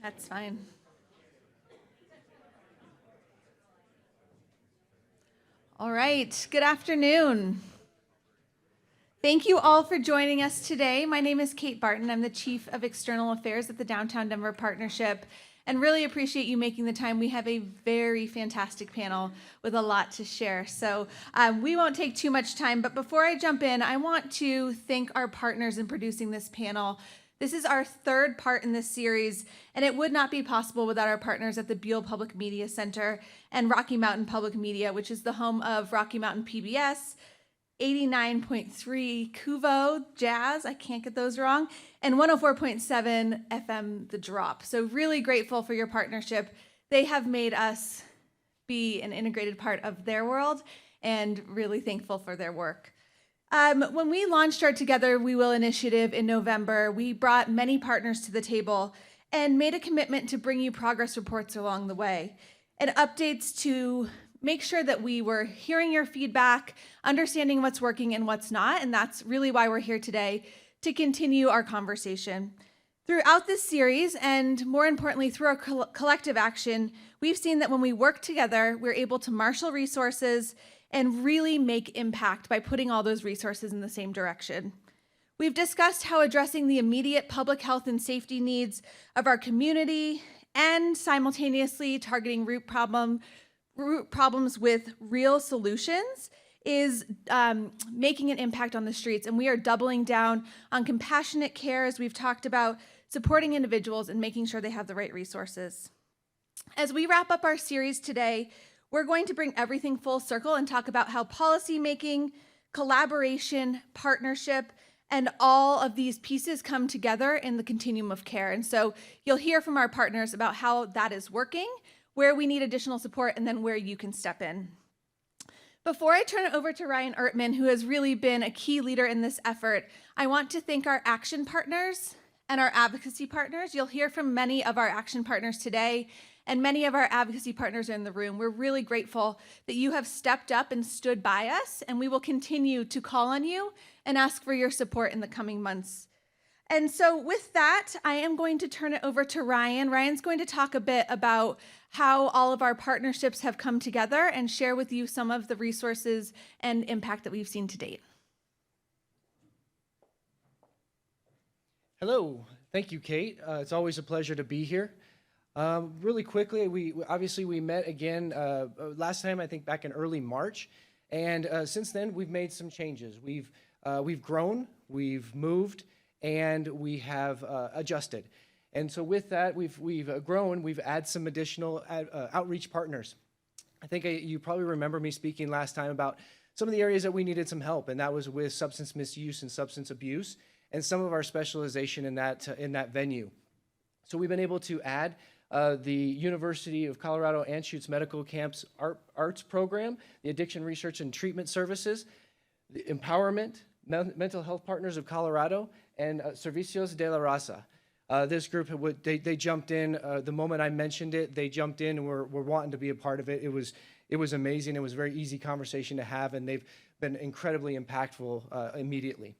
That's fine. All right, good afternoon. Thank you all for joining us today. My name is Kate Barton. I'm the Chief of External Affairs at the Downtown Denver Partnership, and really appreciate you making the time. We have a very fantastic panel with a lot to share. So we won't take too much time, but before I jump in, I want to thank our partners in producing this panel. This is our third part in this series, and it would not be possible without our partners at the Buell Public Media Center and Rocky Mountain Public Media, which is the home of Rocky Mountain PBS, 89.3 Kuvo Jazz, I can't get those wrong, and 104.7 FM The Drop. So really grateful for your partnership. They have made us be an integrated part of their world, and really thankful for their work. When we launched our Together We Will initiative in November, we brought many partners to the table and made a commitment to bring you progress reports along the way and updates to make sure that we were hearing your feedback, understanding what's working and what's not, and that's really why we're here today, to continue our conversation. Throughout this series, and more importantly, through our collective action, we've seen that when we work together, we're able to marshal resources and really make impact by putting all those resources in the same direction. We've discussed how addressing the immediate public health and safety needs of our community and simultaneously targeting root problems with real solutions is making an impact on the streets. And we are doubling down on compassionate care, as we've talked about, supporting individuals and making sure they have the right resources. As we wrap up our series today, we're going to bring everything full circle and talk about how policymaking, collaboration, partnership, and all of these pieces come together in the continuum of care. And so you'll hear from our partners about how that is working, where we need additional support, and then where you can step in. Before I turn it over to Ryan Ertman, who has really been a key leader in this effort, I want to thank our action partners and our advocacy partners. You'll hear from many of our action partners today, and many of our advocacy partners are in the room. We're really grateful that you have stepped up and stood by us, and we will continue to call on you and ask for your support in the coming months. And so with that, I am going to turn it over to Ryan. Ryan's going to talk a bit about how all of our partnerships have come together and share with you some of the resources and impact that we've seen to date. Hello, thank you, Kate. It's always a pleasure to be here. Really quickly, we met again last time, I think back in early March, and since then we've made some changes. We've grown, we've moved, and we have adjusted. And so with that, we've grown. We've added some additional outreach partners. I think you probably remember me speaking last time about some of the areas that we needed some help, and that was with substance misuse and substance abuse, and some of our specialization in that venue. So we've been able to add the University of Colorado Anschutz Medical Camp's arts program, the Addiction Research and Treatment Services, the Empowerment, Mental Health Partners of Colorado, and Servicios de la Raza. This group, they jumped in the moment I mentioned it. They jumped in and were wanting to be a part of it. It was amazing. It was a very easy conversation to have, and they've been incredibly impactful immediately.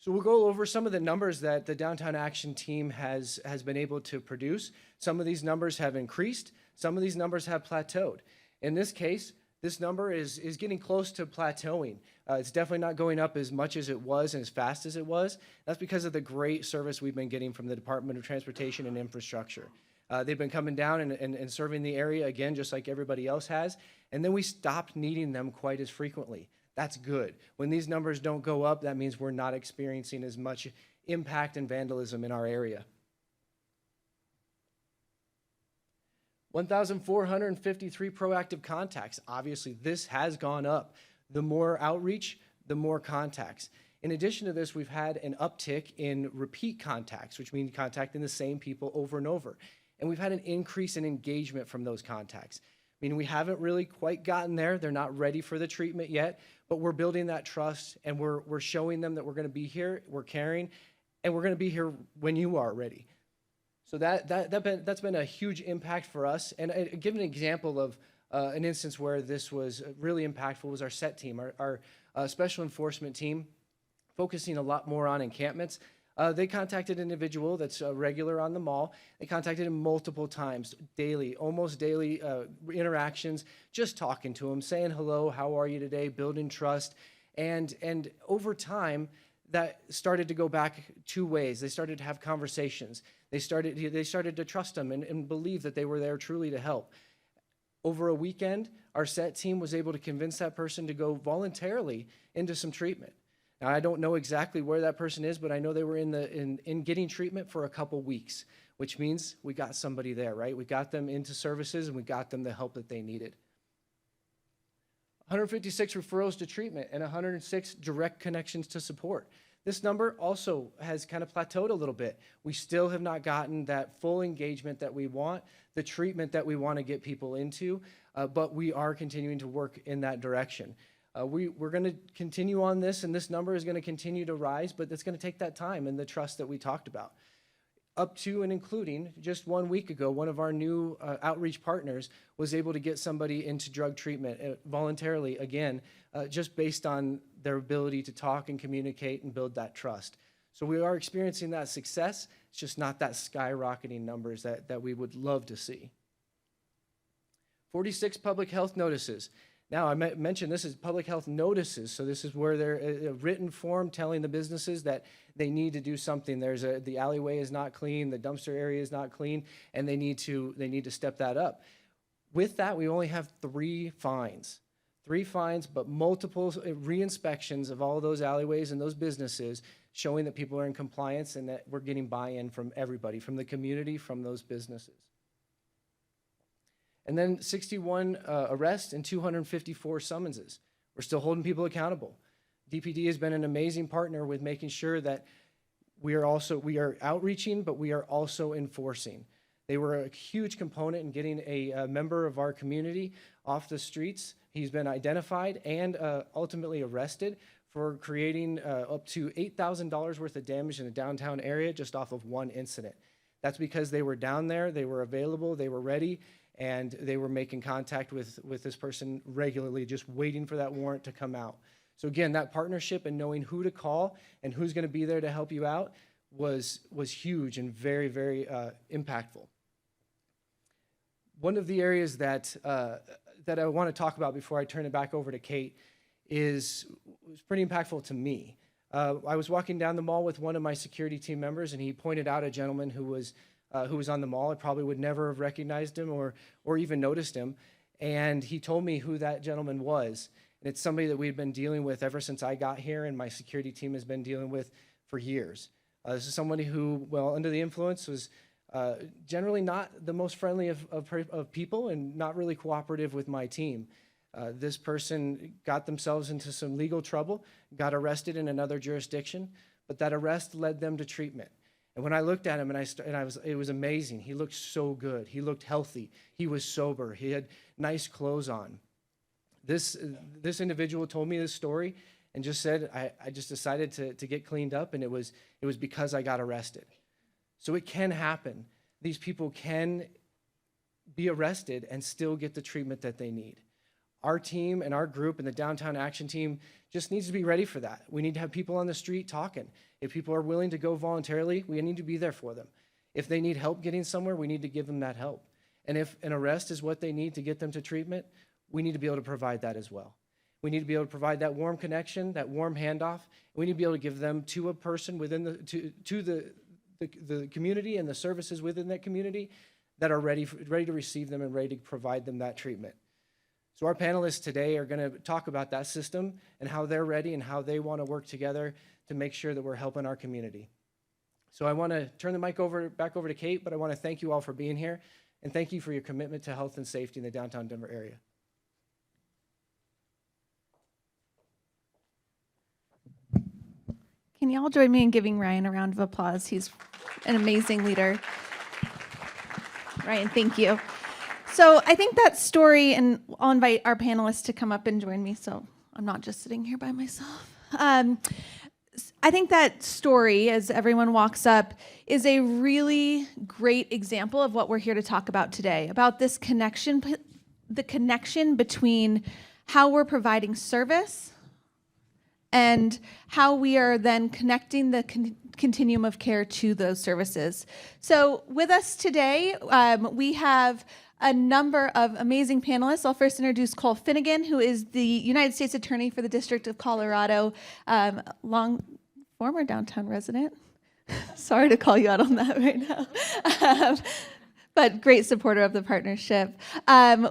So we'll go over some of the numbers that the Downtown Action team has been able to produce. Some of these numbers have increased. Some of these numbers have plateaued. In this case, this number is getting close to plateauing. It's definitely not going up as much as it was and as fast as it was. That's because of the great service we've been getting from the Department of Transportation and Infrastructure. They've been coming down and serving the area again, just like everybody else has. And then we stopped needing them quite as frequently. That's good. When these numbers don't go up, that means we're not experiencing as much impact and vandalism in our area. 1,453 proactive contacts. Obviously, this has gone up. The more outreach, the more contacts. In addition to this, we've had an uptick in repeat contacts, which means contacting the same people over and over. And we've had an increase in engagement from those contacts. I mean, we haven't really quite gotten there. They're not ready for the treatment yet, but we're building that trust, and we're showing them that we're going to be here, we're caring, and we're going to be here when you are ready. So that's been a huge impact for us. And I give an example of an instance where this was really impactful was our SET team, our special enforcement team, focusing a lot more on encampments. They contacted an individual that's a regular on the mall. They contacted him multiple times, daily, almost daily interactions, just talking to him, saying hello, how are you today, building trust. And over time, that started to go back two ways. They started to have conversations. They started to trust him and believe that they were there truly to help. Over a weekend, our SET team was able to convince that person to go voluntarily into some treatment. Now, I don't know exactly where that person is, but I know they were in getting treatment for a couple weeks, which means we got somebody there, right? We got them into services and we got them the help that they needed. 156 referrals to treatment and 106 direct connections to support. This number also has kind of plateaued a little bit. We still have not gotten that full engagement that we want, the treatment that we want to get people into, but we are continuing to work in that direction. We're going to continue on this, and this number is going to continue to rise, but it's going to take that time and the trust that we talked about. Up to and including just 1 week ago, one of our new outreach partners was able to get somebody into drug treatment voluntarily, again, just based on their ability to talk and communicate and build that trust. So we are experiencing that success. It's just not that skyrocketing numbers that we would love to see. 46 public health notices. Now, I mentioned this is public health notices, so this is where they're a written form telling the businesses that they need to do something. The alleyway is not clean, the dumpster area is not clean, and they need to step that up. With that, we only have 3 fines. 3 fines, but multiple re-inspections of all of those alleyways and those businesses, showing that people are in compliance and that we're getting buy-in from everybody, from the community, from those businesses. And then 61 arrests and 254 summonses. We're still holding people accountable. DPD has been an amazing partner with making sure that we are outreaching, but we are also enforcing. They were a huge component in getting a member of our community off the streets. He's been identified and ultimately arrested for creating up to $8,000 worth of damage in the downtown area just off of one incident. That's because they were down there, they were available, they were ready, and they were making contact with this person regularly, just waiting for that warrant to come out. So again, that partnership and knowing who to call and who's going to be there to help you out was huge and very, very impactful. One of the areas that I want to talk about before I turn it back over to Kate was pretty impactful to me. I was walking down the mall with one of my security team members, and he pointed out a gentleman who was on the mall. I probably would never have recognized him or even noticed him. And he told me who that gentleman was. And it's somebody that we've been dealing with ever since I got here, and my security team has been dealing with for years. This is somebody who, well, under the influence, was generally not the most friendly of people and not really cooperative with my team. This person got themselves into some legal trouble, got arrested in another jurisdiction, but that arrest led them to treatment. And when I looked at him, it was amazing. He looked so good. He looked healthy. He was sober. He had nice clothes on. This individual told me this story and just said, I just decided to get cleaned up, and it was because I got arrested. So it can happen. These people can be arrested and still get the treatment that they need. Our team and our group and the Downtown Action Team just needs to be ready for that. We need to have people on the street talking. If people are willing to go voluntarily, we need to be there for them. If they need help getting somewhere, we need to give them that help. And if an arrest is what they need to get them to treatment, we need to be able to provide that as well. We need to be able to provide that warm connection, that warm handoff. We need to be able to give them to a person within the community and the services within that community that are ready to receive them and ready to provide them that treatment. So our panelists today are going to talk about that system and how they're ready and how they want to work together to make sure that we're helping our community. So I want to turn the mic back over to Kate, but I want to thank you all for being here, and thank you for your commitment to health and safety in the downtown Denver area. Can y'all join me in giving Ryan a round of applause? He's an amazing leader. Ryan, thank you. So I think that story, and I'll invite our panelists to come up and join me so I'm not just sitting here by myself. I think that story, as everyone walks up, is a really great example of what we're here to talk about today, about this connection, the connection between how we're providing service and how we are then connecting the continuum of care to those services. So with us today, we have a number of amazing panelists. I'll first introduce Cole Finegan, who is the United States Attorney for the District of Colorado, former downtown resident. Sorry to call you out on that right now. But great supporter of the partnership.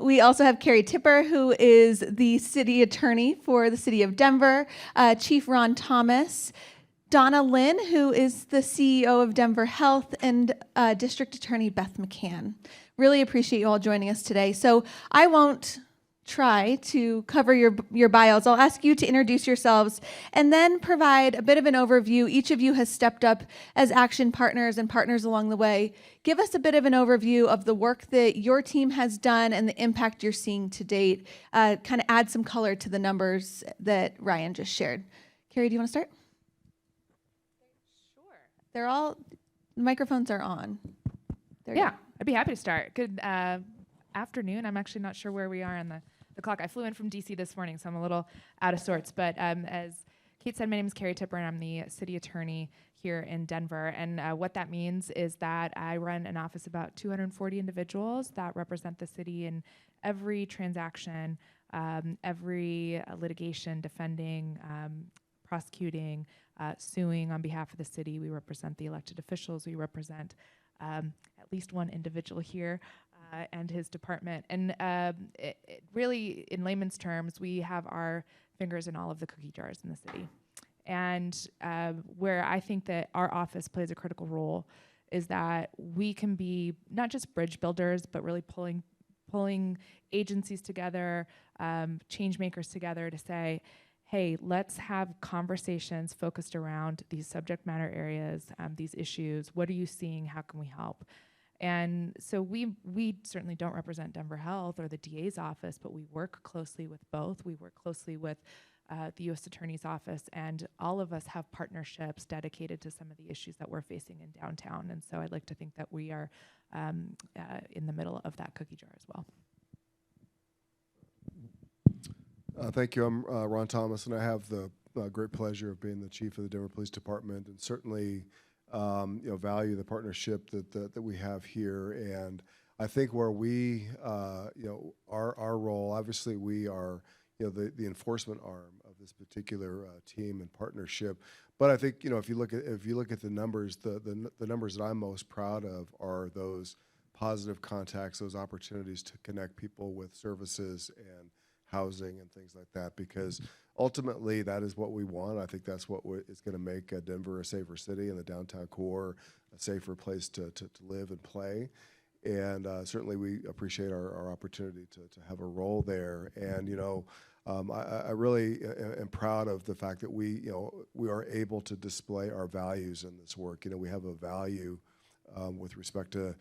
We also have Kerry Tipper, who is the City Attorney for the City of Denver, Chief Ron Thomas, Donna Lynne, who is the CEO of Denver Health, and District Attorney Beth McCann. Really appreciate you all joining us today. So I won't try to cover your bios. I'll ask you to introduce yourselves and then provide a bit of an overview. Each of you has stepped up as action partners and partners along the way. Give us a bit of an overview of the work that your team has done and the impact you're seeing to date. Kind of add some color to the numbers that Ryan just shared. Kerry, do you want to start? Sure. The microphones are on. Yeah, I'd be happy to start. Good afternoon. I'm actually not sure where we are on the clock. I flew in from DC this morning, so I'm a little out of sorts. But as Kate said, my name is Kerry Tipper, and I'm the city attorney here in Denver. And what that means is that I run an office of about 240 individuals that represent the city in every transaction, every litigation, defending, prosecuting, suing on behalf of the city. We represent the elected officials. We represent at least one individual here and his department. And it really, in layman's terms, we have our fingers in all of the cookie jars in the city. And where I think that our office plays a critical role is that we can be not just bridge builders, but really pulling agencies together, change makers together to say, hey, let's have conversations focused around these subject matter areas, these issues. What are you seeing? How can we help? And so we certainly don't represent Denver Health or the DA's office, but we work closely with both. We work closely with the U.S. Attorney's Office, and all of us have partnerships dedicated to some of the issues that we're facing in downtown. And so I'd like to think that we are in the middle of that cookie jar as well. Thank you. I'm Ron Thomas, and I have the great pleasure of being the chief of the Denver Police Department, and certainly value the partnership that we have here. And I think where we, our role, obviously we are, the enforcement arm of this particular team and partnership. But I think, if you look at the numbers, the numbers that I'm most proud of are those positive contacts, those opportunities to connect people with services and housing and things like that, because ultimately that is what we want. I think that's what is going to make Denver a safer city and the downtown core a safer place to live and play. And certainly we appreciate our opportunity to have a role there. And, I really am proud of the fact that we are able to display our values in this work. We have a value with respect to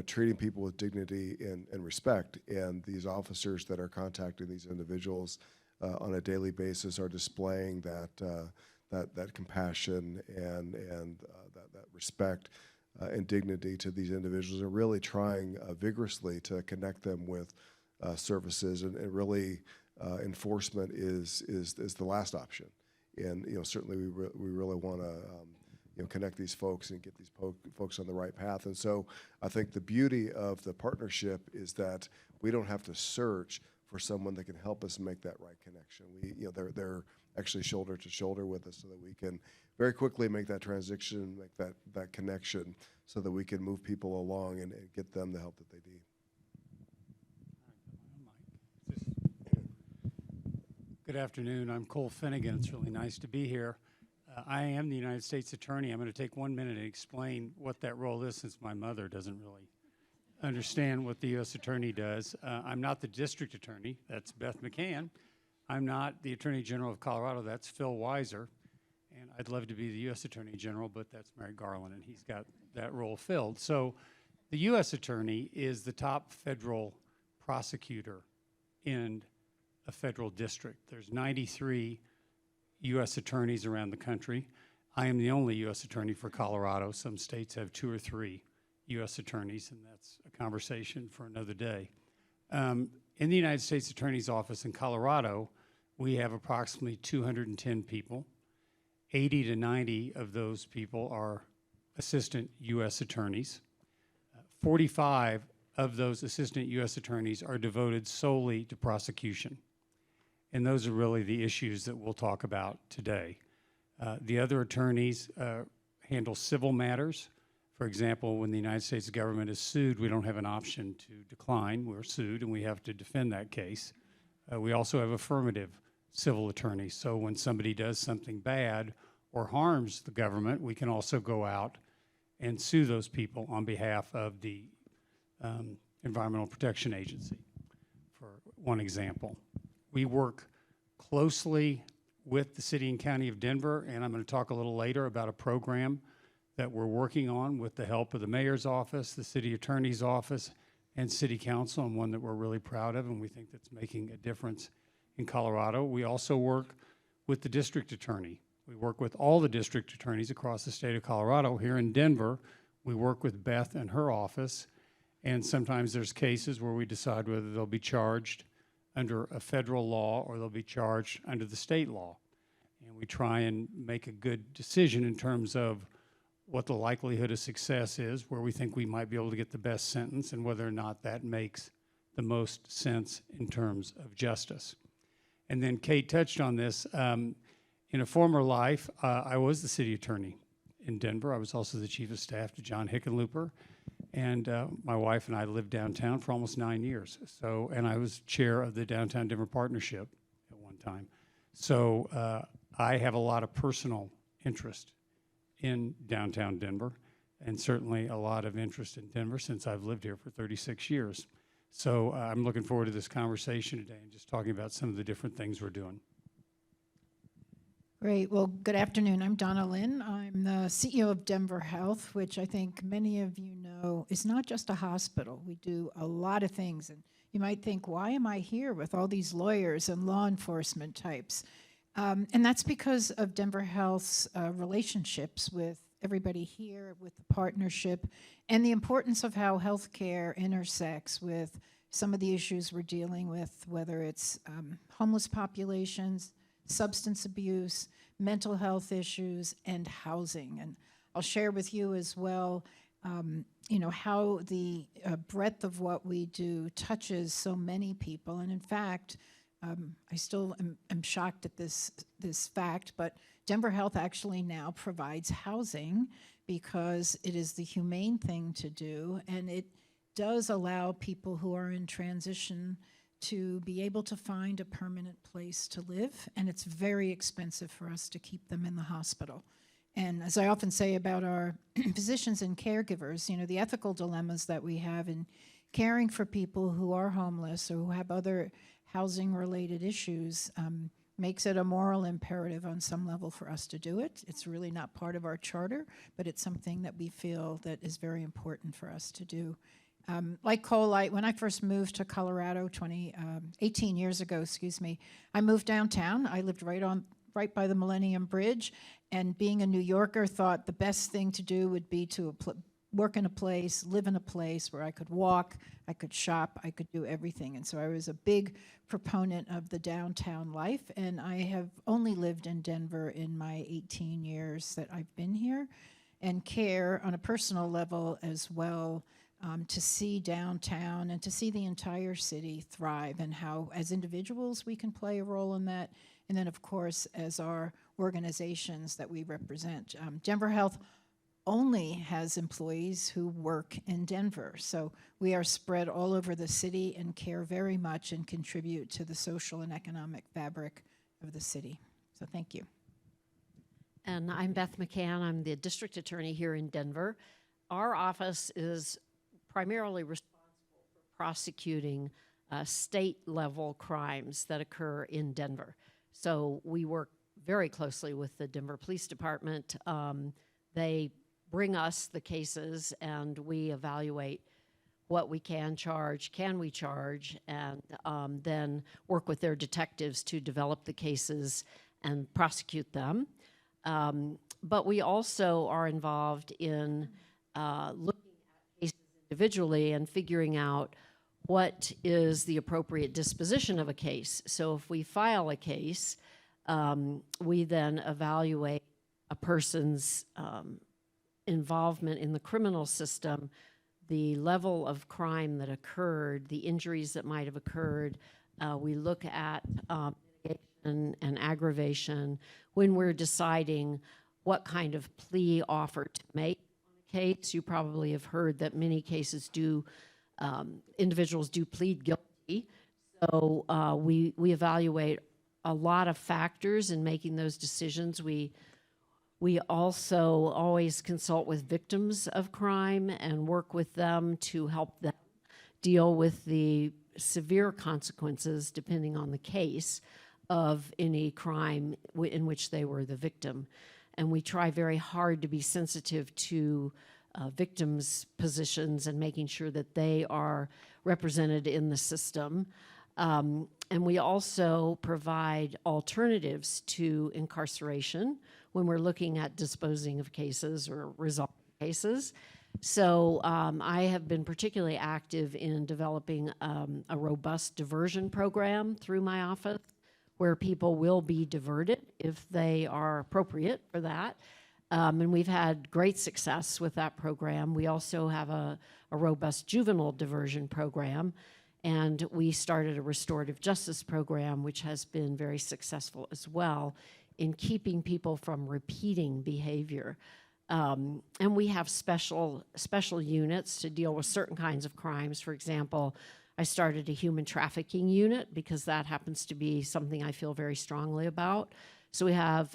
treating people with dignity and respect, and these officers that are contacting these individuals on a daily basis are displaying that compassion and that respect and dignity to these individuals, and really trying vigorously to connect them with services, and really enforcement is the last option. And certainly we really want to connect these folks and get these folks on the right path. And so I think the beauty of the partnership is that we don't have to search for someone that can help us make that right connection. They're actually shoulder to shoulder with us, so that we can very quickly make that transition, make that connection, so that we can move people along and get them the help that they need. Good afternoon. I'm Cole Finegan. It's really nice to be here. I am the United States Attorney. I'm going to take 1 minute and explain what that role is, since my mother doesn't really understand what the U.S. Attorney does. I'm not the District Attorney. That's Beth McCann. I'm not the Attorney General of Colorado. That's Phil Weiser. And I'd love to be the U.S. Attorney General, but that's Merrick Garland, and he's got that role filled. So the U.S. Attorney is the top federal prosecutor in a federal district. There's 93 U.S. attorneys around the country. I am the only U.S. attorney for Colorado. Some states have 2 or 3 U.S. attorneys, and that's a conversation for another day. In the United States Attorney's Office in Colorado, we have approximately 210 people. 80 to 90 of those people are assistant U.S. attorneys. 45 of those assistant U.S. attorneys are devoted solely to prosecution. And those are really the issues that we'll talk about today. The other attorneys handle civil matters. For example, when the United States government is sued, we don't have an option to decline. We're sued and we have to defend that case. We also have affirmative civil attorneys. So when somebody does something bad or harms the government, we can also go out and sue those people on behalf of the Environmental Protection Agency, for one example. We work closely with the City and County of Denver, and I'm going to talk a little later about a program that we're working on with the help of the Mayor's office, the City Attorney's office, and City Council, and one that we're really proud of and we think that's making a difference in Colorado. We also work with the District Attorney. We work with all the District Attorneys across the state of Colorado. Here in Denver, we work with Beth and her office, and sometimes there's cases where we decide whether they'll be charged under a federal law or they'll be charged under the state law. And we try and make a good decision in terms of what the likelihood of success is, where we think we might be able to get the best sentence, and whether or not that makes the most sense in terms of justice. And then Kate touched on this. In a former life, I was the city attorney in Denver. I was also the chief of staff to John Hickenlooper. And my wife and I lived downtown for almost 9 years. So, and I was chair of the Downtown Denver Partnership at one time. So I have a lot of personal interest in downtown Denver, and certainly a lot of interest in Denver since I've lived here for 36 years. So I'm looking forward to this conversation today and just talking about some of the different things we're doing. Great. Well, good afternoon. I'm Donna Lynne. I'm the CEO of Denver Health, which I think many of you know is not just a hospital. We do a lot of things. And you might think, why am I here with all these lawyers and law enforcement types? And that's because of Denver Health's relationships with everybody here, with the partnership, and the importance of how healthcare intersects with some of the issues we're dealing with, whether it's homeless populations, substance abuse, mental health issues, and housing. And I'll share with you as well, how the breadth of what we do touches so many people. And in fact, I still am shocked at this fact, but Denver Health actually now provides housing because it is the humane thing to do, and it does allow people who are in transition to be able to find a permanent place to live, and it's very expensive for us to keep them in the hospital. And as I often say about our physicians and caregivers, the ethical dilemmas that we have in caring for people who are homeless or who have other housing-related issues makes it a moral imperative on some level for us to do it. It's really not part of our charter, but it's something that we feel that is very important for us to do. Like Cole, when I first moved to Colorado 18 years ago, I moved downtown. I lived right by the Millennium Bridge, and being a New Yorker, thought the best thing to do would be to work in a place, live in a place where I could walk, I could shop, I could do everything. And so I was a big proponent of the downtown life, and I have only lived in Denver in my 18 years that I've been here, and care on a personal level as well, to see downtown and to see the entire city thrive, and how as individuals we can play a role in that, and then of course as our organizations that we represent. Denver Health only has employees who work in Denver, so we are spread all over the city and care very much and contribute to the social and economic fabric of the city. So thank you. And I'm Beth McCann. I'm the district attorney here in Denver. Our office is primarily responsible for prosecuting state-level crimes that occur in Denver. So we work very closely with the Denver Police Department. They bring us the cases, and we evaluate what we can we charge, and then work with their detectives to develop the cases and prosecute them. But we also are involved in looking at cases individually and figuring out what is the appropriate disposition of a case. So if we file a case, we then evaluate a person's involvement in the criminal system, the level of crime that occurred, the injuries that might have occurred. We look at mitigation and aggravation when we're deciding what kind of plea offer to make on a case. You probably have heard that many cases do, individuals do plead guilty. So we evaluate a lot of factors in making those decisions. We also always consult with victims of crime and work with them to help them deal with the severe consequences, depending on the case, of any crime in which they were the victim. And we try very hard to be sensitive to victims' positions and making sure that they are represented in the system. And we also provide alternatives to incarceration when we're looking at disposing of cases or resolving cases. So I have been particularly active in developing a robust diversion program through my office, where people will be diverted if they are appropriate for that. And we've had great success with that program. We also have a robust juvenile diversion program, and we started a restorative justice program, which has been very successful as well in keeping people from repeating behavior. And we have special units to deal with certain kinds of crimes. For example, I started a human trafficking unit because that happens to be something I feel very strongly about. So we have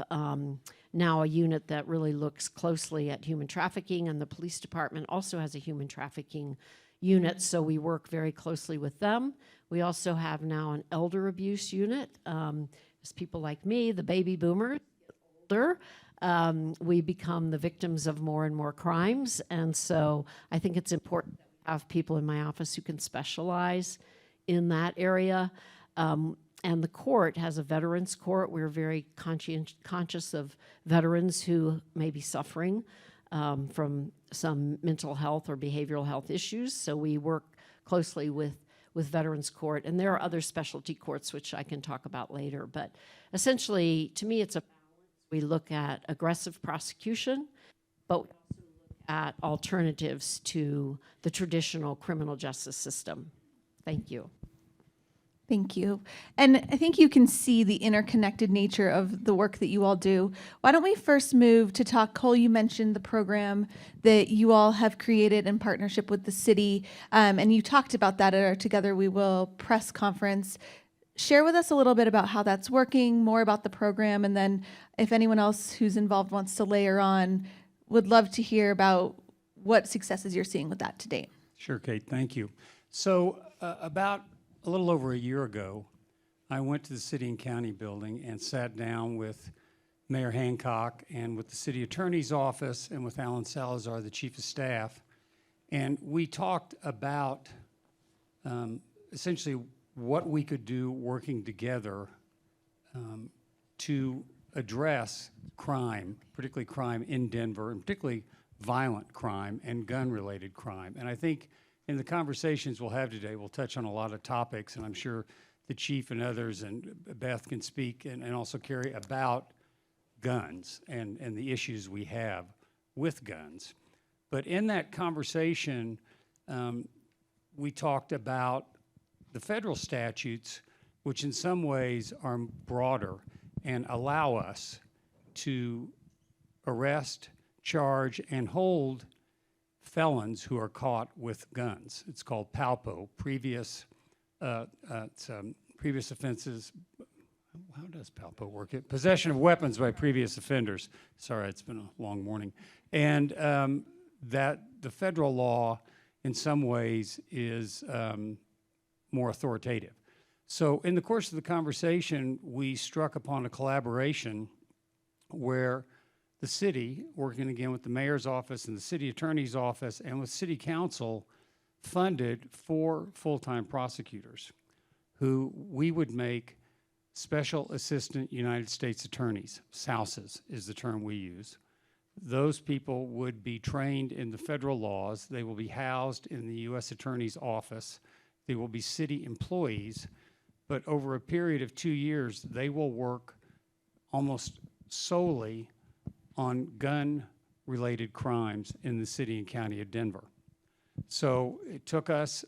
now a unit that really looks closely at human trafficking, and the police department also has a human trafficking unit, so we work very closely with them. We also have now an elder abuse unit. As people like me, the baby boomers, get older, we become the victims of more and more crimes, and so I think it's important that we have people in my office who can specialize in that area. And the court has a veterans court. We're very conscious of veterans who may be suffering from some mental health or behavioral health issues, so we work closely with veterans court, and there are other specialty courts which I can talk about later. But essentially, to me, it's a balance. We look at aggressive prosecution, but we also look at alternatives to the traditional criminal justice system. Thank you. Thank you. And I think you can see the interconnected nature of the work that you all do. Why don't we first move to talk, Cole, you mentioned the program that you all have created in partnership with the city, and you talked about that at our Together We Will press conference. Share with us a little bit about how that's working, more about the program, and then if anyone else who's involved wants to layer on, would love to hear about what successes you're seeing with that to date. Sure, Kate, thank you. So about a little over a year ago, I went to the City and County building and sat down with Mayor Hancock and with the City Attorney's office and with Alan Salazar, the Chief of Staff, and we talked about essentially what we could do working together to address crime, particularly crime in Denver, and particularly violent crime and gun-related crime. And I think in the conversations we'll have today, we'll touch on a lot of topics, and I'm sure the chief and others and Beth can speak, and also Kerry, about guns and the issues we have with guns. But in that conversation, we talked about the federal statutes, which in some ways are broader and allow us to arrest, charge, and hold felons who are caught with guns. It's called PALPO, previous offenses. How does PALPO work? Possession of weapons by previous offenders. Sorry, it's been a long morning. And that the federal law, in some ways, is more authoritative. So in the course of the conversation, we struck upon a collaboration where the city, working again with the mayor's office and the city attorney's office and with city council, funded 4 full-time prosecutors who we would make special assistant United States attorneys. SAUSes is the term we use. Those people would be trained in the federal laws. They will be housed in the U.S. Attorney's office. They will be city employees, but over a period of 2 years, they will work almost solely on gun-related crimes in the city and county of Denver. So it took us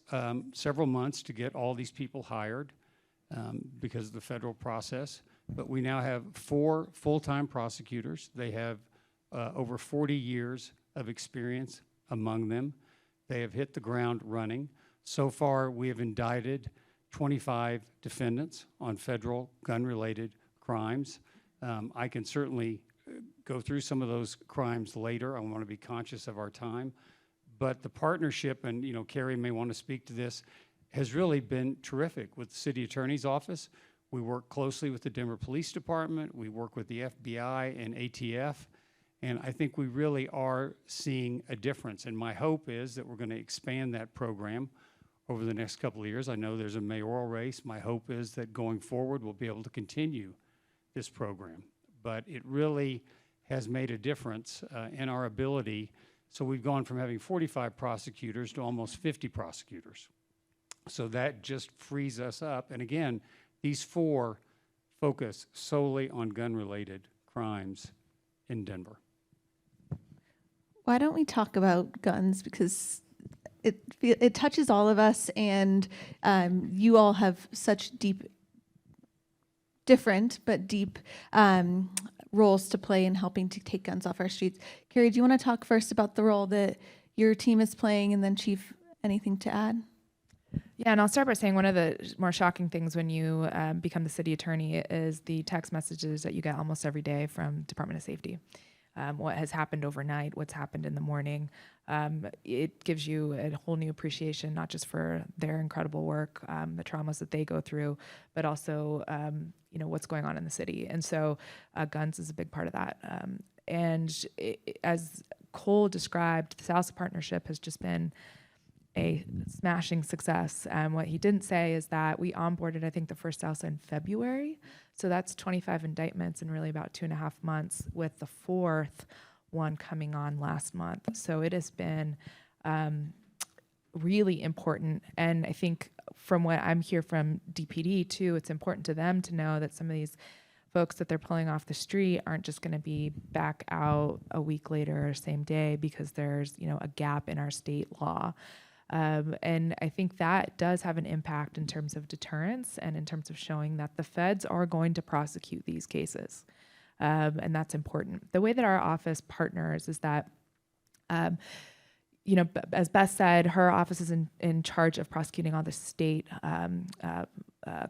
several months to get all these people hired because of the federal process, but we now have 4 full-time prosecutors. They have over 40 years of experience among them. They have hit the ground running. So far, we have indicted 25 defendants on federal gun-related crimes. I can certainly go through some of those crimes later. I want to be conscious of our time. But the partnership, and Kerry may want to speak to this, has really been terrific with the City Attorney's Office. We work closely with the Denver Police Department. We work with the FBI and ATF. And I think we really are seeing a difference. And my hope is that we're going to expand that program over the next couple of years. I know there's a mayoral race. My hope is that going forward, we'll be able to continue this program. But it really has made a difference in our ability. So we've gone from having 45 prosecutors to almost 50 prosecutors. So that just frees us up. And again, these 4 focus solely on gun-related crimes in Denver. Why don't we talk about guns, because it touches all of us, and you all have such different but deep roles to play in helping to take guns off our streets. Kerry, do you want to talk first about the role that your team is playing, and then Chief, anything to add? Yeah, and I'll start by saying one of the more shocking things when you become the city attorney is the text messages that you get almost every day from Department of Safety. What has happened overnight, what's happened in the morning. It gives you a whole new appreciation, not just for their incredible work, the traumas that they go through, but also what's going on in the city. And so guns is a big part of that. As Cole described, the SALSA partnership has just been a smashing success. What he didn't say is that we onboarded, I think, the first SALSA in February. So that's 25 indictments in really about 2.5 months, with the 4th one coming on last month. So it has been really important. And I think from what I'm hearing from DPD too, it's important to them to know that some of these folks that they're pulling off the street aren't just going to be back out a week later or same day because there's a gap in our state law. And I think that does have an impact in terms of deterrence and in terms of showing that the feds are going to prosecute these cases. And that's important. The way that our office partners is that, as Beth said, her office is in charge of prosecuting all the state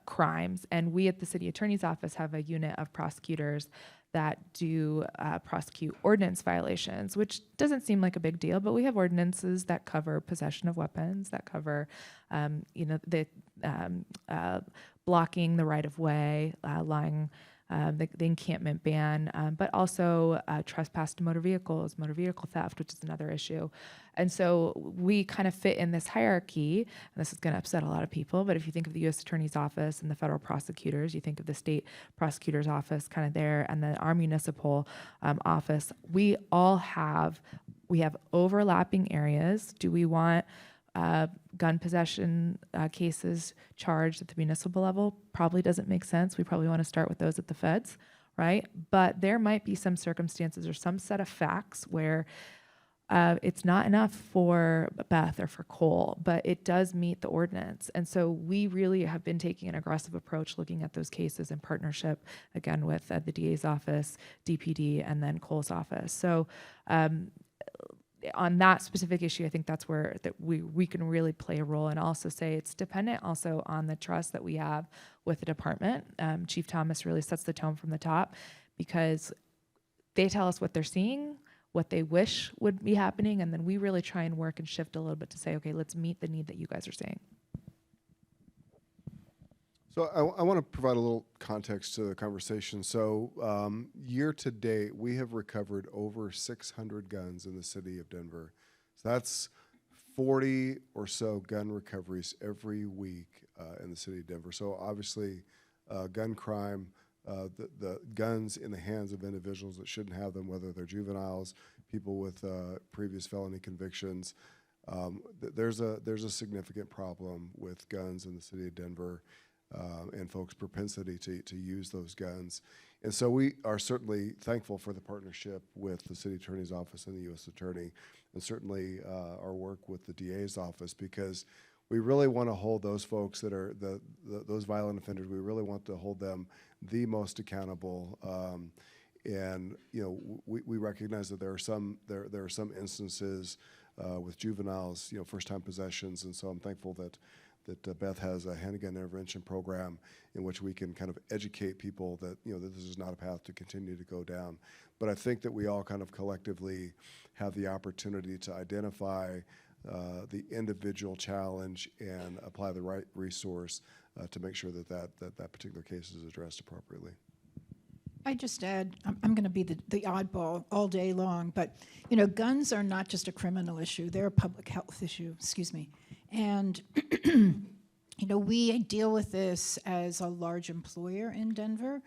crimes. And we at the City Attorney's Office have a unit of prosecutors that do prosecute ordinance violations, which doesn't seem like a big deal, but we have ordinances that cover possession of weapons, that cover, blocking the right of way, lying, the encampment ban, but also trespass to motor vehicles, motor vehicle theft, which is another issue. And so we kind of fit in this hierarchy, and this is going to upset a lot of people, but if you think of the U.S. Attorney's Office and the federal prosecutors, you think of the state prosecutor's office kind of there, and then our municipal office, we have overlapping areas. Do we want gun possession cases charged at the municipal level? Probably doesn't make sense. We probably want to start with those at the feds, right? But there might be some circumstances or some set of facts where it's not enough for Beth or for Cole, but it does meet the ordinance. And so we really have been taking an aggressive approach looking at those cases in partnership, again, with the DA's office, DPD, and then Cole's office. So on that specific issue, I think that's where we can really play a role, and also say it's dependent also on the trust that we have with the department. Chief Thomas really sets the tone from the top because they tell us what they're seeing, what they wish would be happening, and then we really try and work and shift a little bit to say, okay, let's meet the need that you guys are saying. So I want to provide a little context to the conversation. So year to date, we have recovered over 600 guns in the city of Denver. So that's 40 or so gun recoveries every week in the city of Denver. So obviously, gun crime, the guns in the hands of individuals that shouldn't have them, whether they're juveniles, people with previous felony convictions, There's a significant problem with guns in the city of Denver, and folks' propensity to use those guns. And so we are certainly thankful for the partnership with the city attorney's office and the U.S. attorney, and certainly our work with the DA's office, because we really want to hold those folks that are those violent offenders. We really want to hold them the most accountable. And we recognize that there are some instances with juveniles, first-time possessions, and so I'm thankful that Beth has a hand-gun intervention program in which we can kind of educate people that that this is not a path to continue to go down. But I think that we all kind of collectively have the opportunity to identify the individual challenge and apply the right resource to make sure that particular case is addressed appropriately. I just add, I'm going to be the oddball all day long, but guns are not just a criminal issue; they're a public health issue. Excuse me, and we deal with this as a large employer in Denver.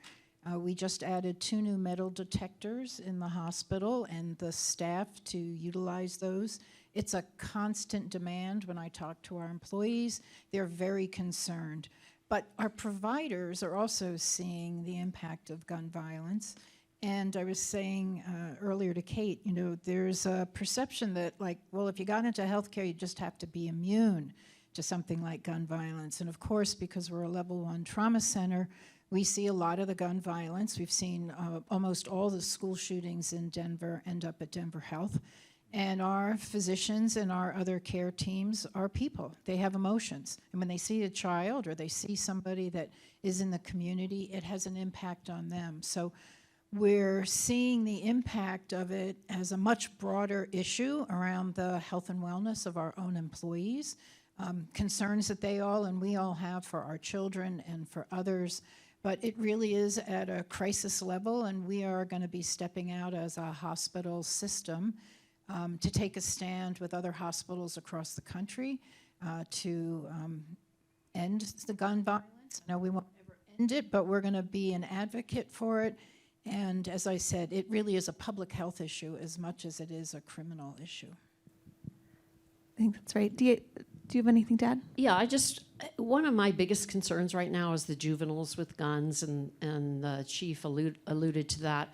We just added 2 new metal detectors in the hospital, and the staff to utilize those. It's a constant demand. When I talk to our employees, they're very concerned. But our providers are also seeing the impact of gun violence. And I was saying earlier to Kate, there's a perception that, if you got into healthcare, you just have to be immune to something like gun violence. And of course, because we're a level 1 trauma center, we see a lot of the gun violence. We've seen almost all the school shootings in Denver end up at Denver Health. And our physicians and our other care teams are people. They have emotions. And when they see a child or they see somebody that is in the community, it has an impact on them. So we're seeing the impact of it as a much broader issue around the health and wellness of our own employees, concerns that they all and we all have for our children and for others. But it really is at a crisis level, and we are going to be stepping out as a hospital system to take a stand with other hospitals across the country to end the gun violence. No, we won't ever end it, but we're going to be an advocate for it. And as I said, it really is a public health issue as much as it is a criminal issue. I think that's right. Do you have anything to add? Yeah, one of my biggest concerns right now is the juveniles with guns, and the chief alluded to that.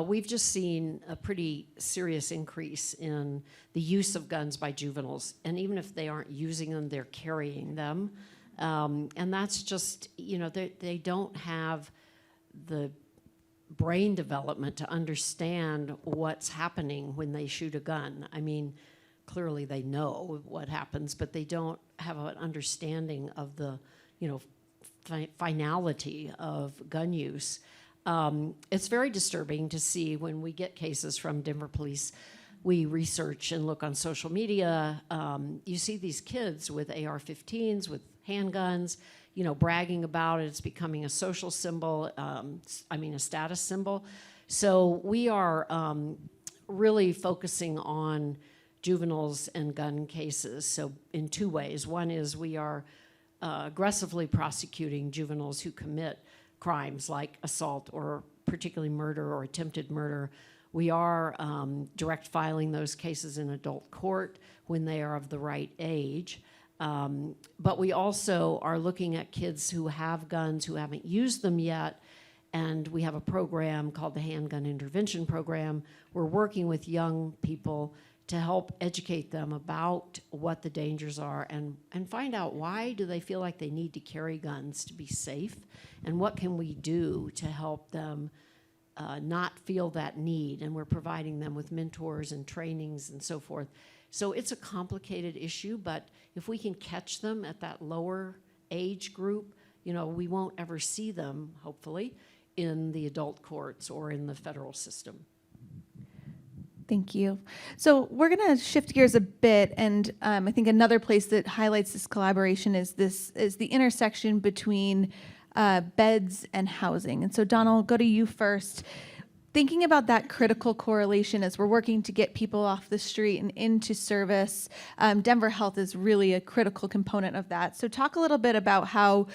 We've just seen a pretty serious increase in the use of guns by juveniles. And even if they aren't using them, they're carrying them. And that's just, they don't have the brain development to understand what's happening when they shoot a gun. I mean, clearly they know what happens, but they don't have an understanding of the, finality of gun use. It's very disturbing to see when we get cases from Denver police. We research and look on social media. You see these kids with AR-15s, with handguns, bragging about it. It's becoming a social symbol, a status symbol. So we are really focusing on juveniles and gun cases. So in 2 ways. One is we are aggressively prosecuting juveniles who commit crimes like assault or particularly murder or attempted murder. We are direct filing those cases in adult court when they are of the right age. But we also are looking at kids who have guns, who haven't used them yet, and we have a program called the Handgun Intervention Program. We're working with young people to help educate them about what the dangers are and find out why do they feel like they need to carry guns to be safe, and what can we do to help them not feel that need. And we're providing them with mentors and trainings and so forth. So it's a complicated issue, but if we can catch them at that lower age group, we won't ever see them, hopefully, in the adult courts or in the federal system. Thank you. So we're going to shift gears a bit, and I think another place that highlights this collaboration is the intersection between beds and housing. And so Donna, I'll go to you first. Thinking about that critical correlation as we're working to get people off the street and into service, Denver Health is really a critical component of that. So talk a little bit about how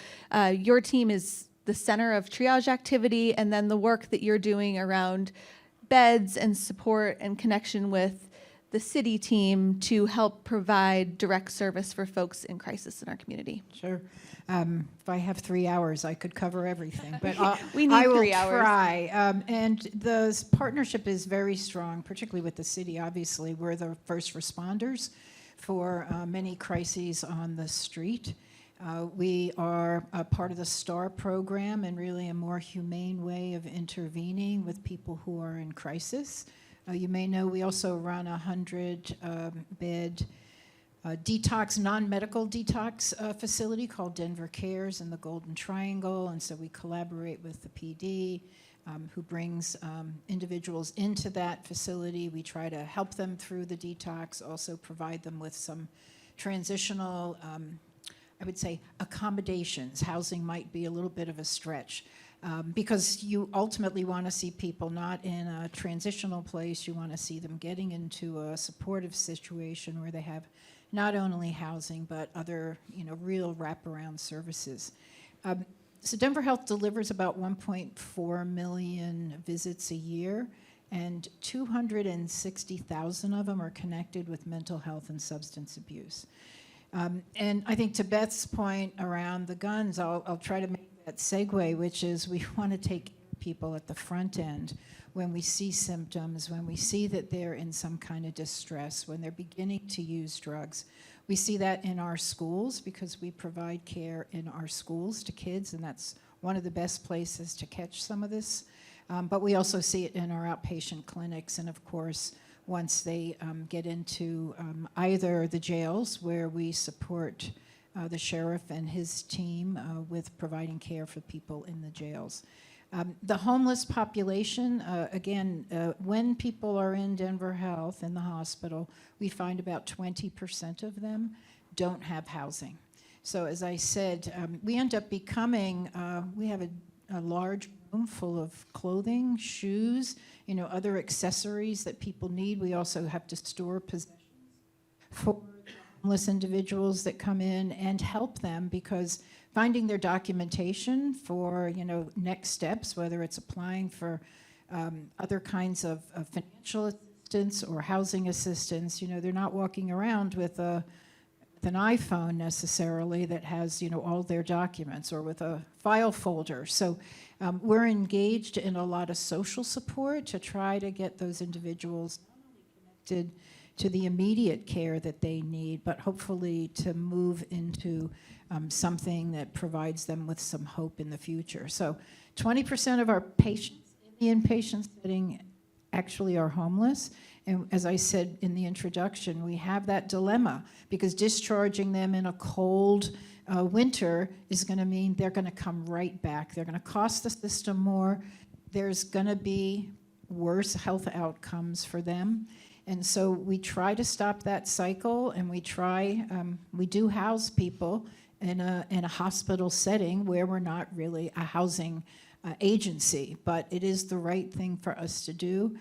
your team is the center of triage activity, and then the work that you're doing around beds and support and connection with the city team to help provide direct service for folks in crisis in our community? Sure. If I have 3 hours, I could cover everything, but We need I will 3 hours. try. And the partnership is very strong, particularly with the city. Obviously, we're the first responders for many crises on the street. We are a part of the STAR program and really a more humane way of intervening with people who are in crisis. You may know we also run a 100-bed detox, non-medical detox facility called Denver Cares in the Golden Triangle, and so we collaborate with the PD, who brings individuals into that facility. We try to help them through the detox, also provide them with some transitional, I would say, accommodations. Housing might be a little bit of a stretch. Because you ultimately want to see people not in a transitional place, you want to see them getting into a supportive situation where they have not only housing, but other, real wraparound services. So Denver Health delivers about 1.4 million visits a year, and 260,000 of them are connected with mental health and substance abuse. And I think to Beth's point around the guns, I'll try to make that segue, which is we want to take people at the front end when we see symptoms, when we see that they're in some kind of distress, when they're beginning to use drugs. We see that in our schools because we provide care in our schools to kids, and that's one of the best places to catch some of this. But we also see it in our outpatient clinics, and of course, once they get into either the jails where we support the sheriff and his team with providing care for people in the jails. The homeless population, again, when people are in Denver Health in the hospital, we find about 20% of them don't have housing. So as I said, we end up becoming, we have a large room full of clothing, shoes, other accessories that people need. We also have to store possessions for homeless individuals that come in and help them, because finding their documentation for next steps, whether it's applying for other kinds of financial assistance or housing assistance, they're not walking around with an iPhone necessarily that has all their documents, or with a file folder. So we're engaged in a lot of social support to try to get those individuals not only connected to the immediate care that they need, but hopefully to move into something that provides them with some hope in the future. So 20% of our patients in the inpatient setting actually are homeless. And as I said in the introduction, we have that dilemma because discharging them in a cold winter is going to mean they're going to come right back. They're going to cost the system more. There's going to be worse health outcomes for them. And so we try to stop that cycle, and we do house people in a hospital setting where we're not really a housing agency, but it is the right thing for us to do.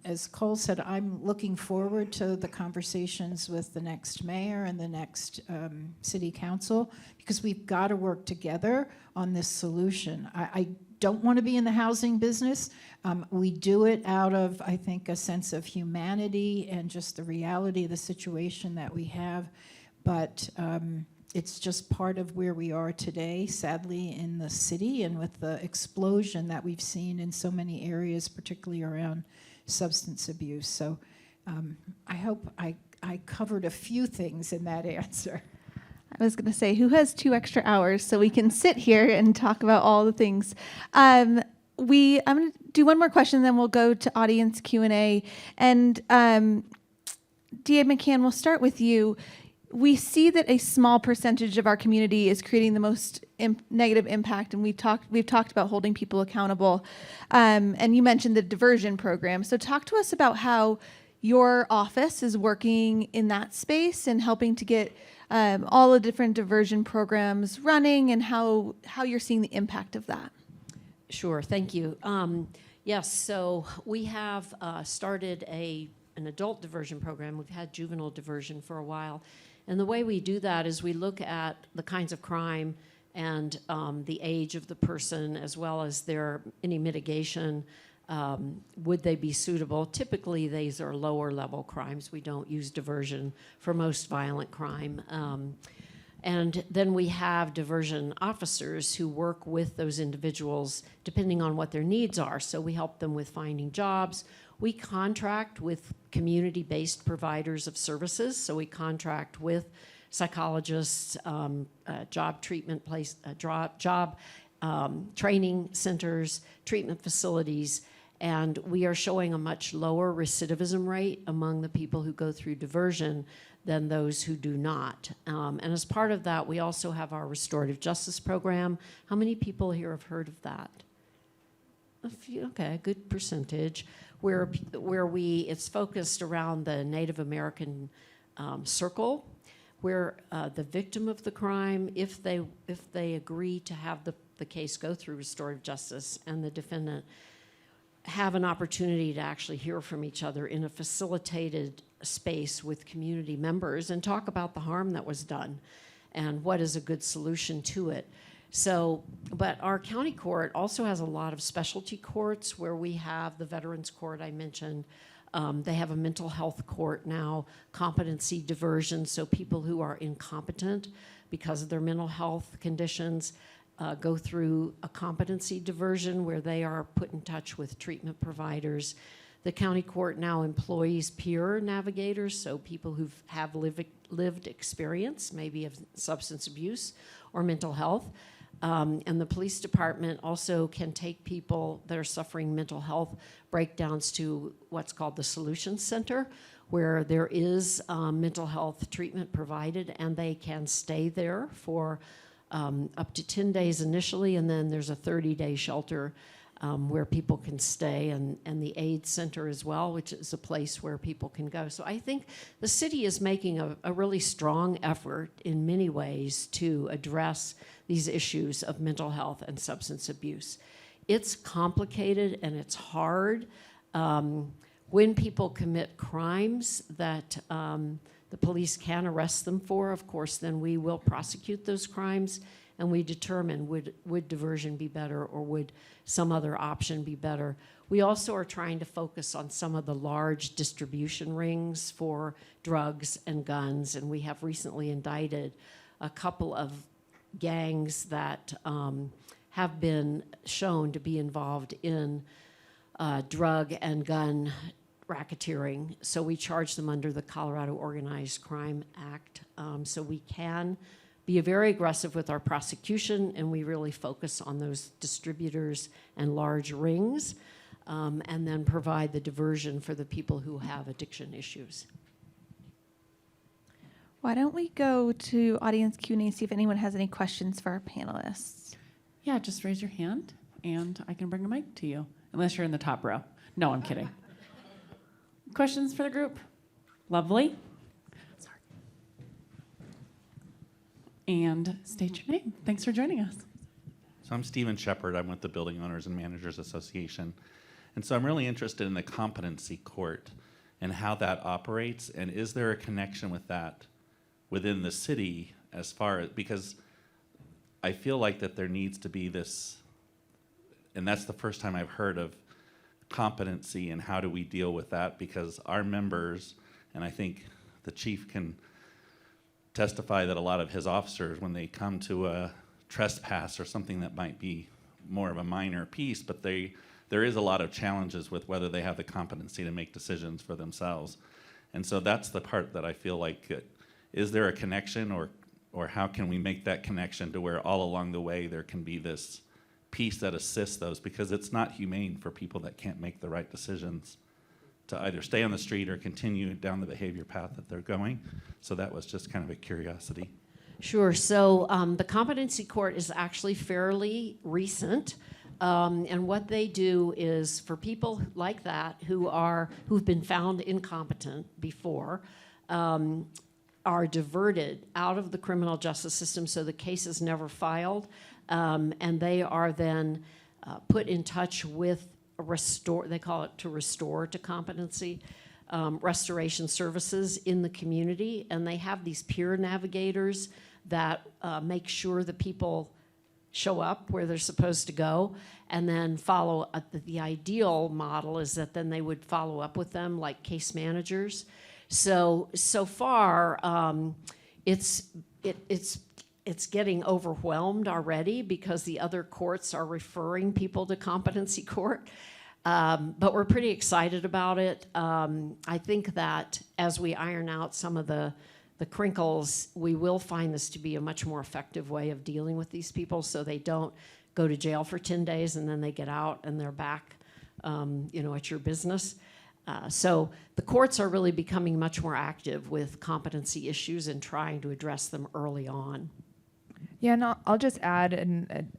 As Cole said, I'm looking forward to the conversations with the next mayor and the next city council, because we've got to work together on this solution. I don't want to be in the housing business. We do it out of, I think, a sense of humanity and just the reality of the situation that we have. But it's just part of where we are today, sadly, in the city, and with the explosion that we've seen in so many areas, particularly around substance abuse. So I hope I covered a few things in that answer. I was going to say, who has 2 extra hours so we can sit here and talk about all the things? I'm going to do one more question, then we'll go to audience Q&A. And D.A. McCann, we'll start with you. We see that a small percentage of our community is creating the most negative impact, and we've talked about holding people accountable. And you mentioned the diversion program. So talk to us about how your office is working in that space and helping to get all the different diversion programs running, and how you're seeing the impact of that. Sure, thank you. Yes, so we have started an adult diversion program. We've had juvenile diversion for a while. And the way we do that is we look at the kinds of crime and the age of the person, as well as any mitigation Would they be suitable? Typically, these are lower level crimes. We don't use diversion for most violent crime. And then we have diversion officers who work with those individuals depending on what their needs are. So we help them with finding jobs. We contract with community-based providers of services. So we contract with psychologists, job treatment place, job training centers, treatment facilities, and we are showing a much lower recidivism rate among the people who go through diversion than those who do not. And as part of that, we also have our restorative justice program. How many people here have heard of that? A few, okay, a good percentage, where it's focused around the Native American circle, where the victim of the crime, if they agree to have the case go through restorative justice and the defendant have an opportunity to actually hear from each other in a facilitated space with community members and talk about the harm that was done and what is a good solution to it. So, but our county court also has a lot of specialty courts where we have the Veterans Court I mentioned. They have a mental health court now, competency diversion, so people who are incompetent because of their mental health conditions go through a competency diversion where they are put in touch with treatment providers. The county court now employs peer navigators, so people who have lived experience, maybe of substance abuse or mental health. And the police department also can take people that are suffering mental health breakdowns to what's called the Solution Center, where there is mental health treatment provided, and they can stay there for up to 10 days initially, and then there's a 30-day shelter where people can stay, and the AIDS Center as well, which is a place where people can go. So I think the city is making a really strong effort in many ways to address these issues of mental health and substance abuse. It's complicated and it's hard. When people commit crimes that the police can arrest them for, of course, then we will prosecute those crimes, and we determine would diversion be better or would some other option be better. We also are trying to focus on some of the large distribution rings for drugs and guns, and we have recently indicted a couple of gangs that have been shown to be involved in drug and gun racketeering. So we charge them under the Colorado Organized Crime Act. So we can be very aggressive with our prosecution, and we really focus on those distributors and large rings, and then provide the diversion for the people who have addiction issues. Why don't we go to audience Q&A, see if anyone has any questions for our panelists? Yeah, just raise your hand, and I can bring a mic to you, unless you're in the top row. No, I'm kidding. Questions for the group? Lovely. Sorry. And state your name. Thanks for joining us. So I'm Stephen Shepard. I'm with the Building Owners and Managers Association. And so I'm really interested in the competency court and how that operates, and is there a connection with that within the city as far as, because I feel like that there needs to be this, and that's the first time I've heard of competency and how do we deal with that, because our members, and I think the chief can testify that a lot of his officers, when they come to a trespass or something that might be more of a minor piece, but there is a lot of challenges with whether they have the competency to make decisions for themselves. And so that's the part that I feel like, is there a connection, or how can we make that connection to where all along the way there can be this piece that assists those, because it's not humane for people that can't make the right decisions to either stay on the street or continue down the behavior path that they're going. So that was just kind of a curiosity. Sure. So the competency court is actually fairly recent. And what they do is for people like that who've been found incompetent before, are diverted out of the criminal justice system, so the case is never filed, and they are then put in touch with restore. They call it to restore to competency, restoration services in the community, and they have these peer navigators that make sure the people show up where they're supposed to go, and then follow up. The ideal model is that then they would follow up with them like case managers. So far, it's getting overwhelmed already because the other courts are referring people to competency court. But we're pretty excited about it. I think that as we iron out some of the crinkles, we will find this to be a much more effective way of dealing with these people, so they don't go to jail for 10 days and then they get out and they're back, at your business. So the courts are really becoming much more active with competency issues and trying to address them early on. Yeah, and I'll just add, and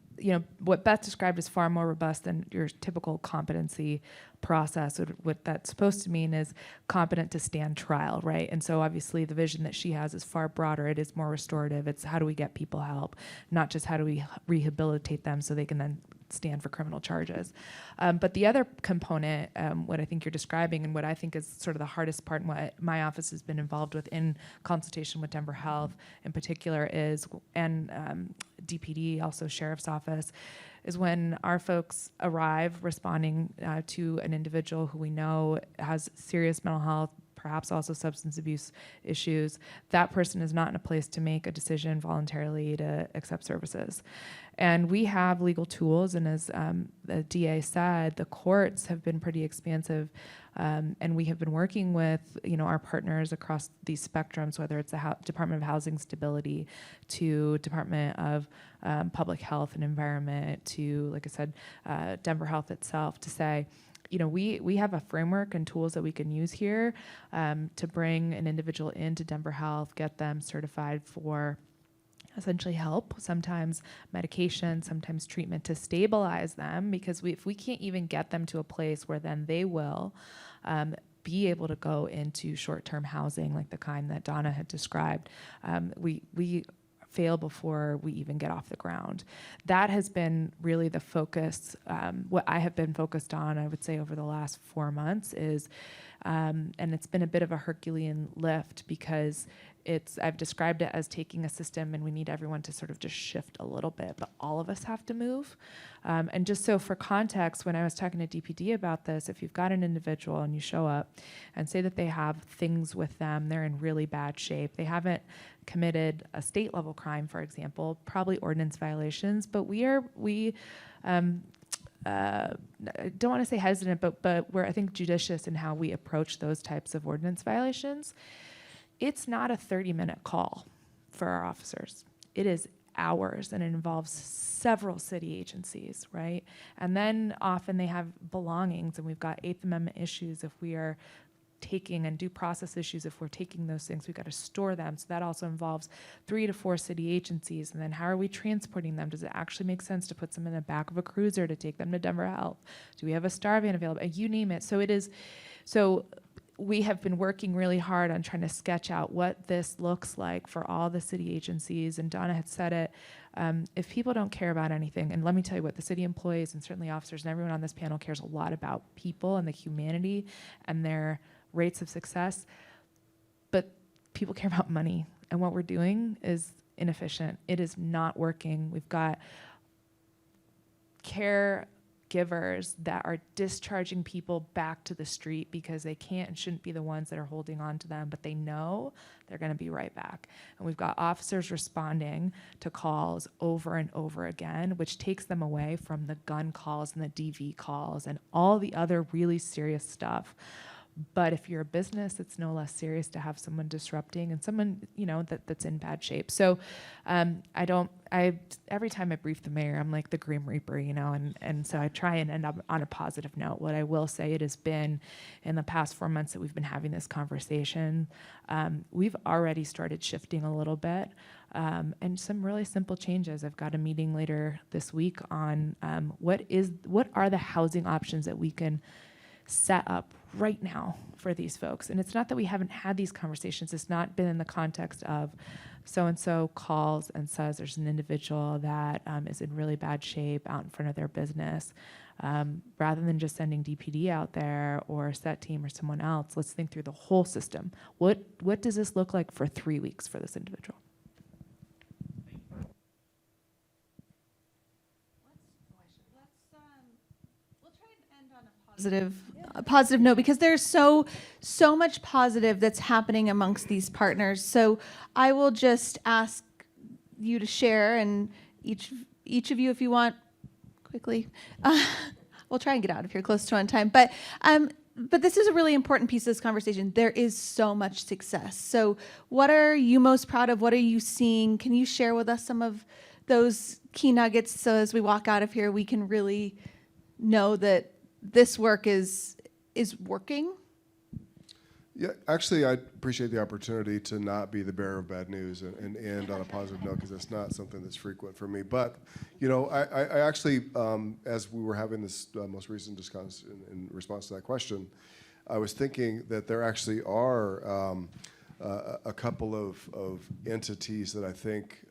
what Beth described is far more robust than your typical competency process. What that's supposed to mean is competent to stand trial, right? And so obviously the vision that she has is far broader. It is more restorative. It's how do we get people help, not just how do we rehabilitate them so they can then stand for criminal charges. But the other component, what I think you're describing and what I think is sort of the hardest part and what my office has been involved with in consultation with Denver Health in particular is, and DPD, also Sheriff's Office, is when our folks arrive responding to an individual who we know has serious mental health, perhaps also substance abuse issues, that person is not in a place to make a decision voluntarily to accept services. And we have legal tools, and as the DA said, the courts have been pretty expansive, and we have been working with our partners across these spectrums, whether it's the Department of Housing Stability to Department of Public Health and Environment to, like I said, Denver Health itself, to say, we have a framework and tools that we can use here to bring an individual into Denver Health, get them certified for essentially help, sometimes medication, sometimes treatment to stabilize them, because if we can't even get them to a place where then they will be able to go into short-term housing like the kind that Donna had described, we fail before we even get off the ground. That has been really the focus. What I have been focused on, I would say, over the last 4 months is, and it's been a bit of a Herculean lift because I've described it as taking a system and we need everyone to sort of just shift a little bit, but all of us have to move. And just so for context, when I was talking to DPD about this, if you've got an individual and you show up and say that they have things with them, they're in really bad shape, they haven't committed a state level crime, for example, probably ordinance violations, but we don't want to say hesitant, but we're, I think, judicious in how we approach those types of ordinance violations. It's not a 30-minute call for our officers. It is hours, and it involves several city agencies, right? And then often they have belongings, and we've got Eighth Amendment issues if we are taking, and due process issues if we're taking those things. We've got to store them. So that also involves 3 to 4 city agencies. And then how are we transporting them? Does it actually make sense to put them in the back of a cruiser to take them to Denver Health? Do we have a Star van available? You name it. So we have been working really hard on trying to sketch out what this looks like for all the city agencies. And Donna had said it, if people don't care about anything, and let me tell you what, the city employees and certainly officers and everyone on this panel cares a lot about people and the humanity and their rates of success, but people care about money, and what we're doing is inefficient. It is not working. We've got caregivers that are discharging people back to the street because they can't and shouldn't be the ones that are holding on to them, but they know they're going to be right back. And we've got officers responding to calls over and over again, which takes them away from the gun calls and the DV calls and all the other really serious stuff. But if you're a business, it's no less serious to have someone disrupting and someone, that's in bad shape. So every time I brief the mayor, I'm like the Grim Reaper, and so I try and end up on a positive note. What I will say, it has been in the past 4 months that we've been having this conversation, we've already started shifting a little bit, and some really simple changes. I've got a meeting later this week on what are the housing options that we can set up right now for these folks. And it's not that we haven't had these conversations. It's not been in the context of so-and-so calls and says there's an individual that is in really bad shape out in front of their business. Rather than just sending DPD out there or a SET team or someone else, let's think through the whole system. What does this look like for 3 weeks for this individual? positive note, because there's so much positive that's happening amongst these partners. So I will just ask you to share, and each of you, if you want, quickly. We'll try and get out of here close to on time. But this is a really important piece of this conversation. There is so much success. So what are you most proud of? What are you seeing? Can you share with us some of those key nuggets, so as we walk out of here, we can really know that this work is working? Yeah, actually, I appreciate the opportunity to not be the bearer of bad news and end on a positive note, because that's not something that's frequent for me. But, you know, I actually, as we were having this most recent discussion in response to that question, I was thinking that there actually are a couple of entities that I think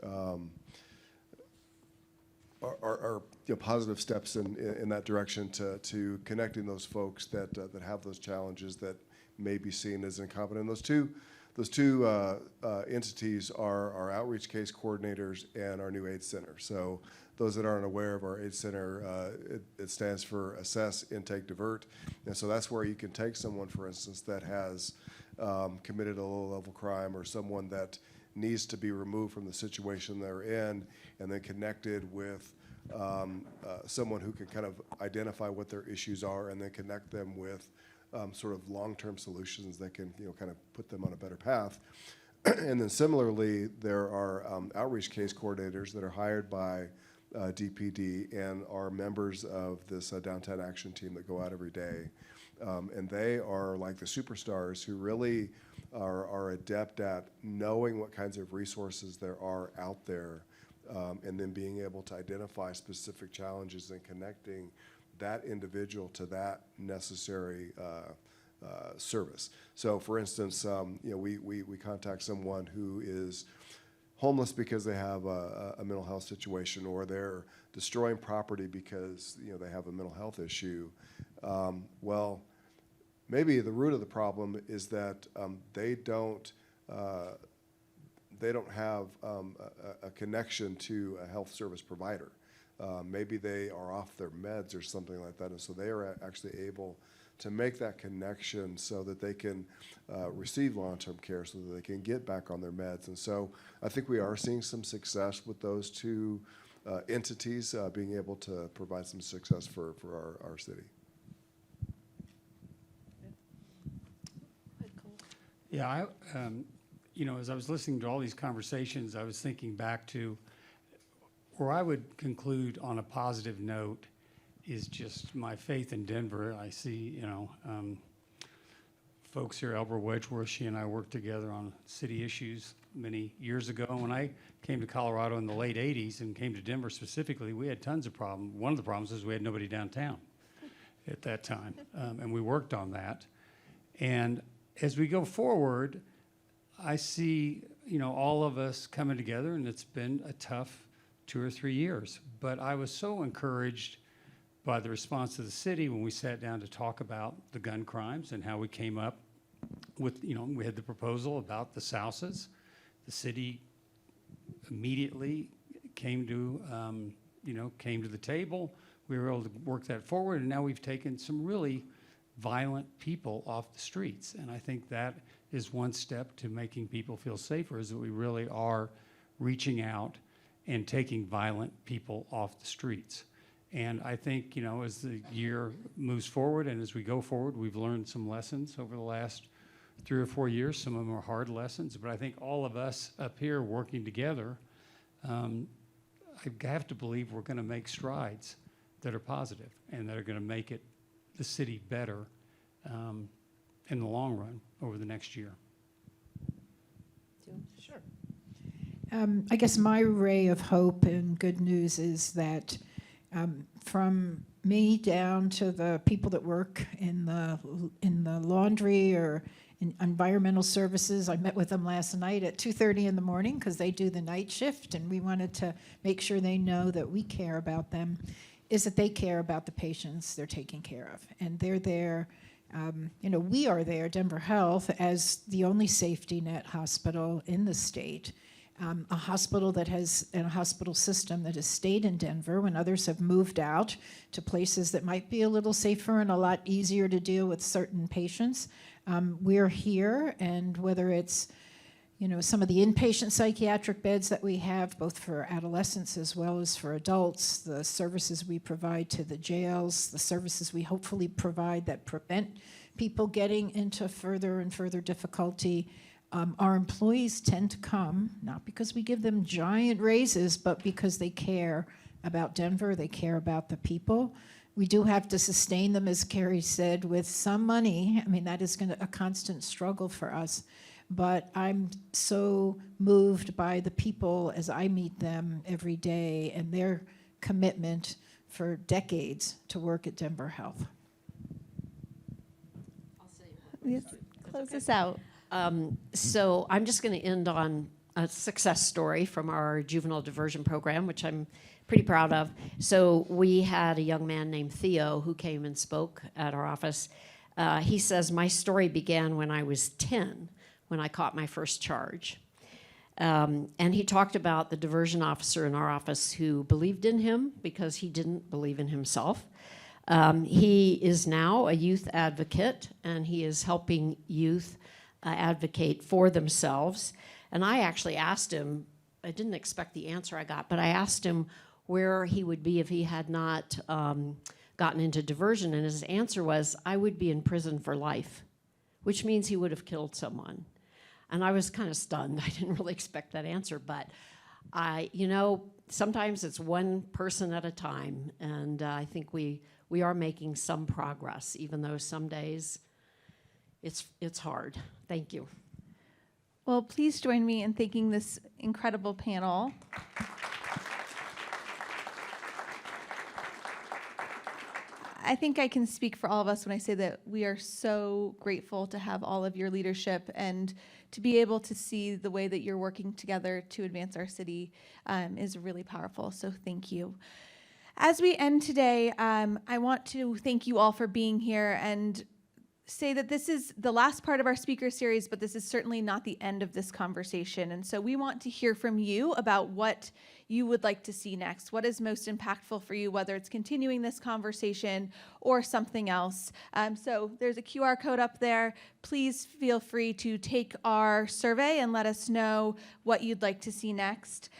are you know, positive steps in that direction to connecting those folks that have those challenges that may be seen as incompetent. Those two entities are our outreach case coordinators and our new AIDS center. So those that aren't aware of our AIDS center, it stands for Assess, Intake, Divert. And so that's where you can take someone, for instance, that has committed a low-level crime, or someone that needs to be removed from the situation they're in, and then connected with someone who can kind of identify what their issues are, and then connect them with sort of long-term solutions that can, you know, kind of put them on a better path. And then similarly, there are outreach case coordinators that are hired by DPD and are members of this downtown action team that go out every day. And they are like the superstars who really are adept at knowing what kinds of resources there are out there, and then being able to identify specific challenges and connecting that individual to that necessary service. So, for instance, you know, we contact someone who is homeless because they have a mental health situation, or they're destroying property because, you know, they have a mental health issue. Well, maybe the root of the problem is that they don't have a connection to a health service provider. Maybe they are off their meds or something like that, and so they are actually able to make that connection so that they can receive long-term care, so that they can get back on their meds. And so I think we are seeing some success with those two entities being able to provide some success for our city. Yeah, you know, as I was listening to all these conversations, I was thinking back to where I would conclude on a positive note is just my faith in Denver. I see, you know, folks here, Elbert Wedgeworth, she and I worked together on city issues many years ago. When I came to Colorado in the late 80s and came to Denver specifically, we had tons of problems. One of the problems is we had nobody downtown at that time, and we worked on that. And as we go forward, I see, you know, all of us coming together, and it's been a tough 2 or 3 years. But I was so encouraged by the response of the city when we sat down to talk about the gun crimes and how we came up with, you know, we had the proposal about the Souses. The city immediately came to, you know, came to the table. We were able to work that forward, and now we've taken some really violent people off the streets. And I think that is one step to making people feel safer, is that we really are reaching out and taking violent people off the streets. And I think, you know, as the year moves forward and as we go forward, we've learned some lessons over the last 3 or 4 years. Some of them are hard lessons, but I think all of us up here working together, I have to believe we're going to make strides that are positive and that are going to make it the city better in the long run over the next year. Sure. I guess my ray of hope and good news is that from me down to the people that work in the laundry or in environmental services, I met with them last night at 2:30 in the morning because they do the night shift, and we wanted to make sure they know that we care about them, is that they care about the patients they're taking care of. And they're there, you know, we are there, Denver Health, as the only safety net hospital in the state. a hospital that has, and a hospital system that has stayed in Denver when others have moved out to places that might be a little safer and a lot easier to deal with certain patients. We're here, and whether it's some of the inpatient psychiatric beds that we have, both for adolescents as well as for adults, the services we provide to the jails, the services we hopefully provide that prevent people getting into further and further difficulty. Our employees tend to come, not because we give them giant raises, but because they care about Denver, they care about the people. We do have to sustain them, as Kerry said, with some money. I mean, that is a constant struggle for us. But I'm so moved by the people as I meet them every day and their commitment for decades to work at Denver Health. Yes, close this out. So I'm just going to end on a success story from our juvenile diversion program, which I'm pretty proud of. So we had a young man named Theo who came and spoke at our office. He says, my story began when I was 10, when I caught my first charge. And he talked about the diversion officer in our office who believed in him because he didn't believe in himself. He is now a youth advocate, and he is helping youth advocate for themselves. And I actually asked him, I didn't expect the answer I got, but I asked him where he would be if he had not gotten into diversion, and his answer was, I would be in prison for life, which means he would have killed someone. And I was kind of stunned. I didn't really expect that answer, but sometimes it's one person at a time, and I think we are making some progress, even though some days it's hard. Thank you. Well, please join me in thanking this incredible panel. I think I can speak for all of us when I say that we are so grateful to have all of your leadership and to be able to see the way that you're working together to advance our city is really powerful. So thank you. As we end today, I want to thank you all for being here and say that this is the last part of our speaker series, but this is certainly not the end of this conversation. And so we want to hear from you about what you would like to see next. What is most impactful for you, whether it's continuing this conversation or something else. So there's a QR code up there. Please feel free to take our survey and let us know what you'd like to see next.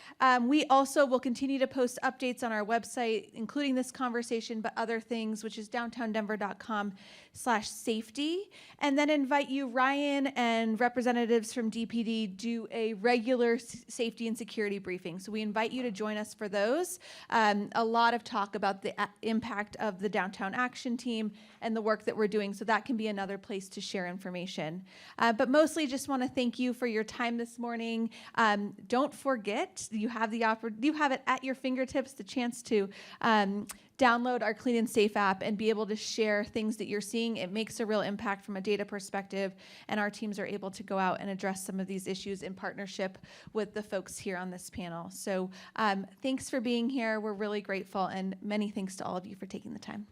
We also will continue to post updates on our website, including this conversation, but other things, which is downtowndenver.com/safety. And then invite you, Ryan and representatives from DPD do a regular safety and security briefing. So we invite you to join us for those. A lot of talk about the impact of the Downtown Action Team and the work that we're doing. So that can be another place to share information. But mostly just want to thank you for your time this morning. Don't forget, you have it at your fingertips, the chance to download our Clean and Safe app and be able to share things that you're seeing. It makes a real impact from a data perspective, and our teams are able to go out and address some of these issues in partnership with the folks here on this panel. So thanks for being here. We're really grateful, and many thanks to all of you for taking the time.